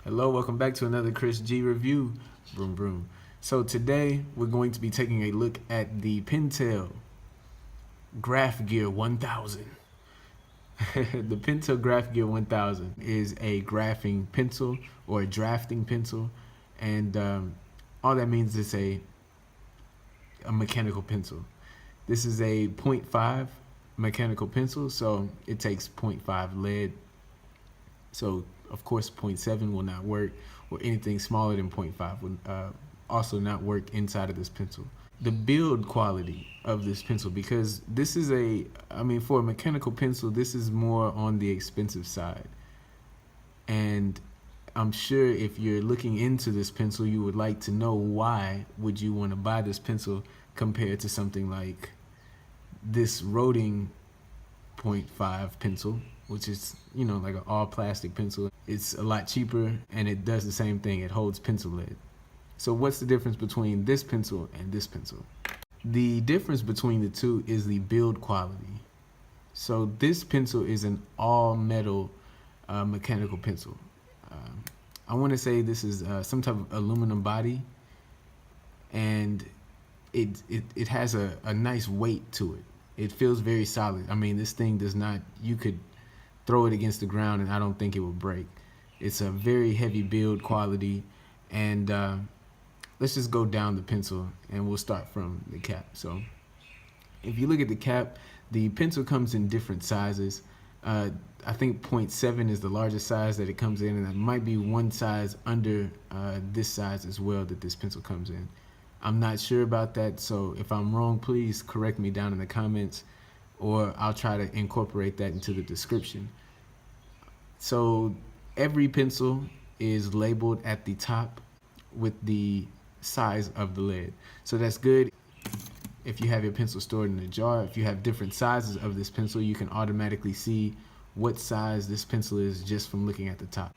Hello, welcome back to another Chris G review. Broom, broom. So today we're going to be taking a look at the Pentel Graphgear 1000. The Pentel Graphgear 1000 is a graphing pencil or a drafting pencil, and all that means is a mechanical pencil. This is a 0.5 mechanical pencil, so it takes 0.5 lead. So of course 0.7 will not work, or anything smaller than 0.5 will also not work inside of this pencil. The build quality of this pencil, because this is for a mechanical pencil, this is more on the expensive side. And I'm sure if you're looking into this pencil, you would like to know why would you want to buy this pencil compared to something like this Roding 0.5 pencil, which is, like an all plastic pencil. It's a lot cheaper and it does the same thing. It holds pencil lead. So what's the difference between this pencil and this pencil? The difference between the two is the build quality. So this pencil is an all metal mechanical pencil. I want to say this is some type of aluminum body, and it has a nice weight to it. It feels very solid. I mean, this thing does not, you could throw it against the ground and I don't think it will break. It's a very heavy build quality, and let's just go down the pencil and we'll start from the cap. So if you look at the cap, the pencil comes in different sizes. I think 0.7 is the largest size that it comes in, and that might be one size under this size as well that this pencil comes in. I'm not sure about that, so if I'm wrong, please correct me down in the comments, or I'll try to incorporate that into the description. So every pencil is labeled at the top with the size of the lead. So that's good. If you have your pencil stored in a jar, if you have different sizes of this pencil, you can automatically see what size this pencil is just from looking at the top.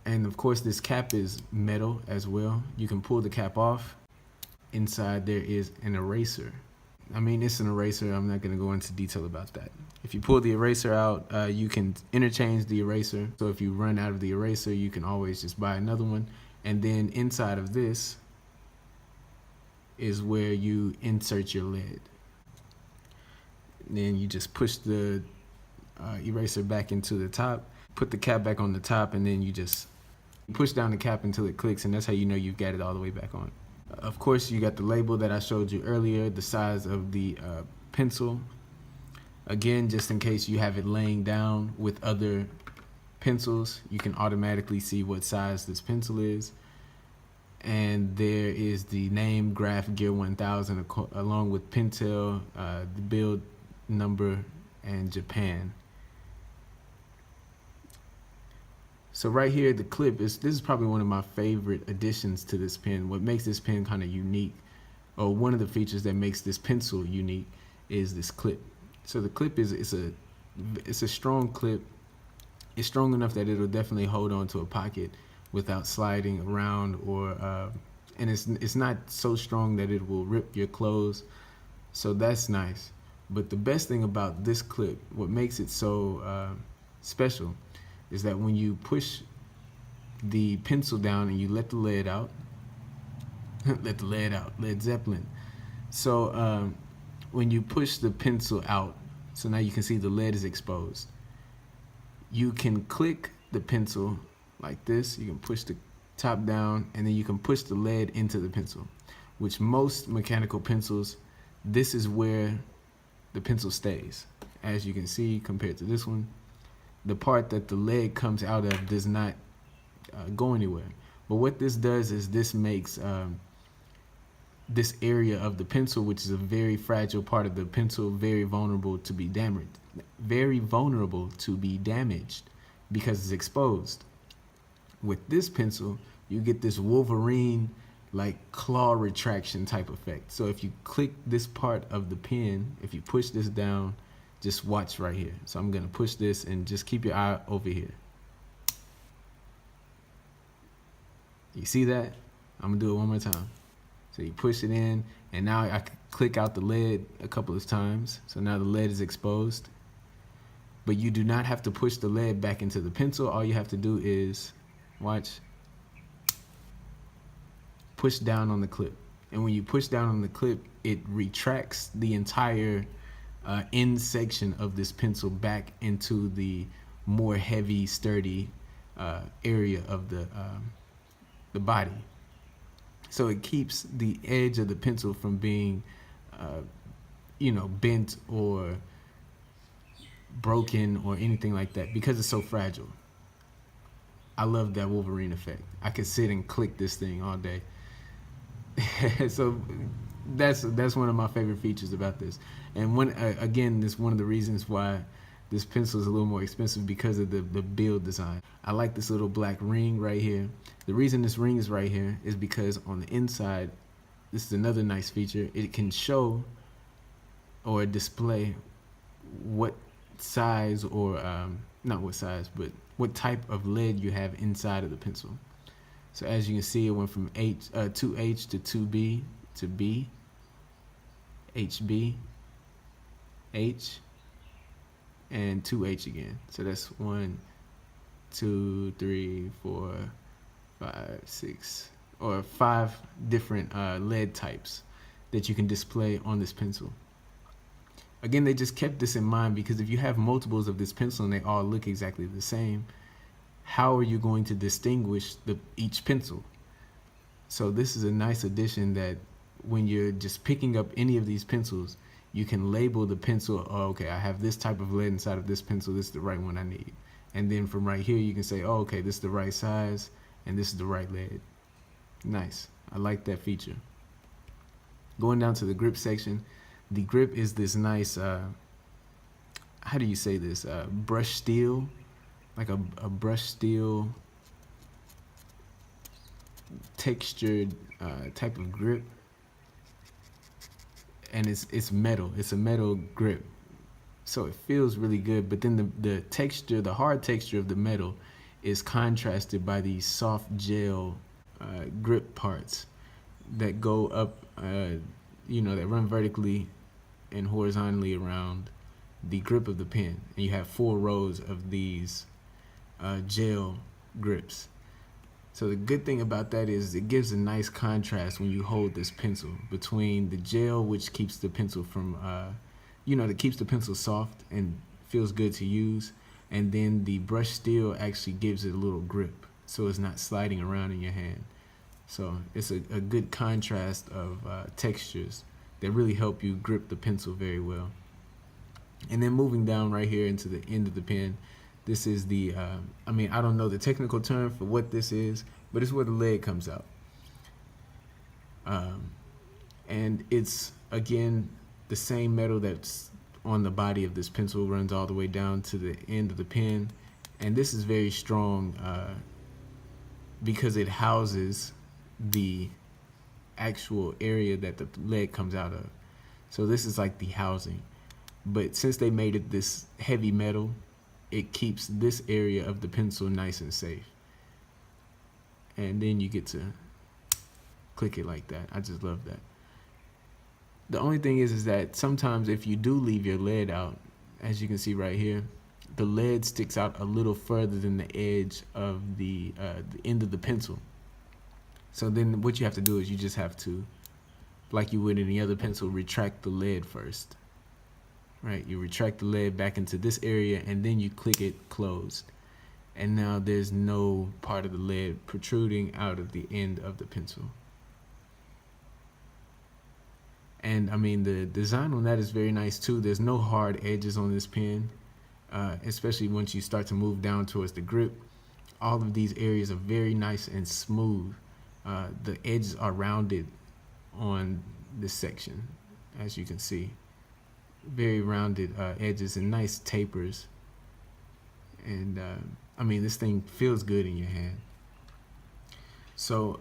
And of course, this cap is metal as well. You can pull the cap off. Inside there is an eraser. I mean, it's an eraser. I'm not going to go into detail about that. If you pull the eraser out, you can interchange the eraser. So if you run out of the eraser, you can always just buy another one. And then inside of this is where you insert your lead. Then you just push the eraser back into the top, put the cap back on the top, and then you just push down the cap until it clicks, and that's how you know you've got it all the way back on. Of course, you got the label that I showed you earlier, the size of the pencil. Again, just in case you have it laying down with other pencils, you can automatically see what size this pencil is. And there is the name Graphgear 1000 along with Pentel, the build number, and Japan. So right here, the clip this is probably one of my favorite additions to this pen. What makes this pen kind of unique, or one of the features that makes this pencil unique, is this clip. So the clip is it's a strong clip. It's strong enough that it'll definitely hold on to a pocket without sliding around, or and it's not so strong that it will rip your clothes. So that's nice. But the best thing about this clip, what makes it so special, is that when you push the pencil down and you let the lead out, let the lead out, Led Zeppelin. So when you push the pencil out, so now you can see the lead is exposed. You can click the pencil like this. You can push the top down, and then you can push the lead into the pencil, which most mechanical pencils, this is where the pencil stays. As you can see, compared to this one, the part that the lead comes out of does not go anywhere. But what this does is this makes this area of the pencil, which is a very fragile part of the pencil, very vulnerable to be damaged. Very vulnerable to be damaged because it's exposed. With this pencil, you get this Wolverine like claw retraction type effect. So if you click this part of the pen, if you push this down, just watch right here. So I'm gonna push this and just keep your eye over here. You see that? I'm gonna do it one more time. So you push it in, and now I can click out the lead a couple of times. So now the lead is exposed. But you do not have to push the lead back into the pencil. All you have to do is, watch, push down on the clip. And when you push down on the clip, it retracts the entire end section of this pencil back into the more heavy, sturdy area of the body. So it keeps the edge of the pencil from being, bent or broken or anything like that because it's so fragile. I love that Wolverine effect. I could sit and click this thing all day. So that's one of my favorite features about this. And again, this is one of the reasons why this pencil is a little more expensive, because of the build design. I like this little black ring right here. The reason this ring is right here is because on the inside, this is another nice feature. It can show or display what size, or not what size, but what type of lead you have inside of the pencil. So as you can see, it went from 2H to 2B to B, HB, H, and 2H again. So that's 1, 2, 3, 4, 5, 6, or 5 different lead types that you can display on this pencil. Again, they just kept this in mind because if you have multiples of this pencil and they all look exactly the same, how are you going to distinguish each pencil? So this is a nice addition, that when you're just picking up any of these pencils, you can label the pencil. Oh, okay, I have this type of lead inside of this pencil. This is the right one I need. And then from right here, you can say, oh, okay, this is the right size and this is the right lead. Nice. I like that feature. Going down to the grip section, the grip is this nice, how do you say this? Brush steel, like a brush steel textured type of grip. And it's metal. It's a metal grip, so it feels really good. But then the texture, the hard texture of the metal, is contrasted by these soft gel grip parts that go up, that run vertically and horizontally around the grip of the pen. And you have 4 rows of these gel grips. So the good thing about that is it gives a nice contrast when you hold this pencil between the gel, which keeps the pencil from, that keeps the pencil soft and feels good to use, and then the brush steel actually gives it a little grip, so it's not sliding around in your hand. So it's a good contrast of textures that really help you grip the pencil very well. And then moving down right here into the end of the pen, this is the, I don't know the technical term for what this is, but it's where the lead comes out. And it's, again, the same metal that's on the body of this pencil runs all the way down to the end of the pen. And this is very strong because it houses the actual area that the lead comes out of. So this is like the housing. But since they made it this heavy metal, it keeps this area of the pencil nice and safe. And then you get to click it like that. I just love that. The only thing is that sometimes if you do leave your lead out, as you can see right here, the lead sticks out a little further than the edge of the end of the pencil. So then what you have to do is you just have to, like you would any other pencil, retract the lead first. Right, you retract the lead back into this area and then you click it closed. And now there's no part of the lead protruding out of the end of the pencil. And the design on that is very nice too. There's no hard edges on this pen, especially once you start to move down towards the grip. All of these areas are very nice and smooth. The edges are rounded on this section, as you can see. Very rounded edges and nice tapers. And this thing feels good in your hand. So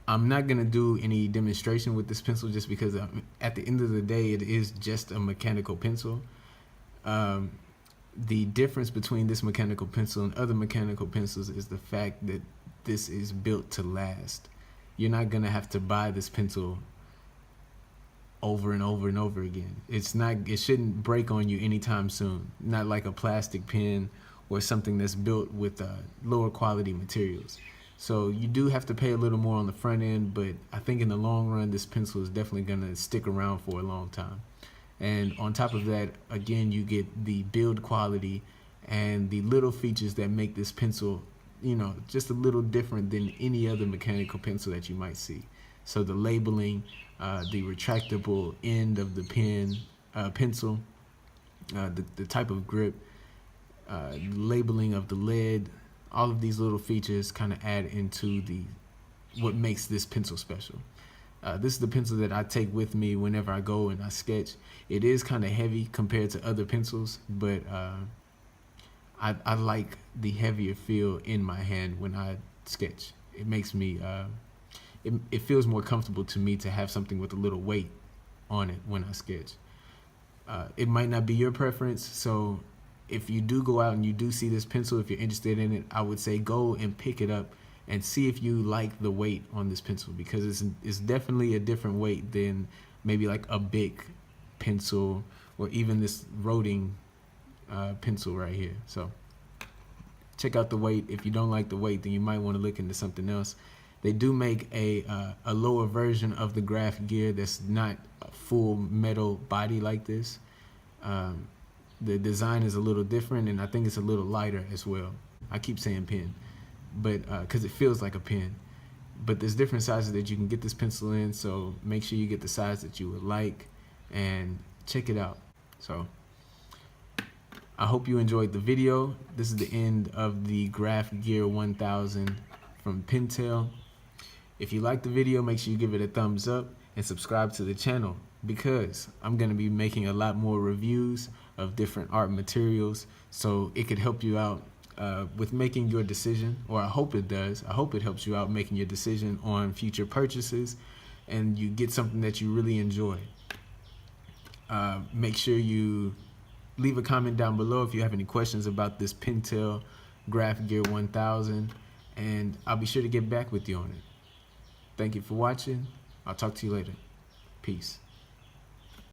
I'm not gonna do any demonstration with this pencil just because at the end of the day it is just a mechanical pencil. The difference between this mechanical pencil and other mechanical pencils is the fact that this is built to last. You're not gonna have to buy this pencil over and over and over again. It shouldn't break on you anytime soon. Not like a plastic pen or something that's built with lower quality materials. So you do have to pay a little more on the front end, but I think in the long run, this pencil is definitely gonna stick around for a long time. And on top of that, again, you get the build quality and the little features that make this pencil, just a little different than any other mechanical pencil that you might see. So the labeling, the retractable end of the pencil, the type of grip, labeling of the lead, all of these little features kind of add into what makes this pencil special. This is the pencil that I take with me whenever I go and I sketch. It is kind of heavy compared to other pencils, but I like the heavier feel in my hand when I sketch. It makes me, it feels more comfortable to me to have something with a little weight on it when I sketch. It might not be your preference, so if you do go out and you do see this pencil, if you're interested in it, I would say go and pick it up and see if you like the weight on this pencil, because it's definitely a different weight than maybe like a big pencil or even this Roding pencil right here. So check out the weight. If you don't like the weight, then you might want to look into something else. They do make a lower version of the Graphgear that's not a full metal body like this. The design is a little different, and I think it's a little lighter as well. I keep saying pen, but because it feels like a pen. But there's different sizes that you can get this pencil in, so make sure you get the size that you would like and check it out. So I hope you enjoyed the video. This is the end of the Graphgear 1000 from Pentel. If you liked the video, make sure you give it a thumbs up and subscribe to the channel, because I'm going to be making a lot more reviews of different art materials, so it could help you out with making your decision, or I hope it does. I hope it helps you out making your decision on future purchases and you get something that you really enjoy. Make sure you leave a comment down below if you have any questions about this Pentel Graphgear 1000, and I'll be sure to get back with you on it. Thank you for watching. I'll talk to you later. Peace.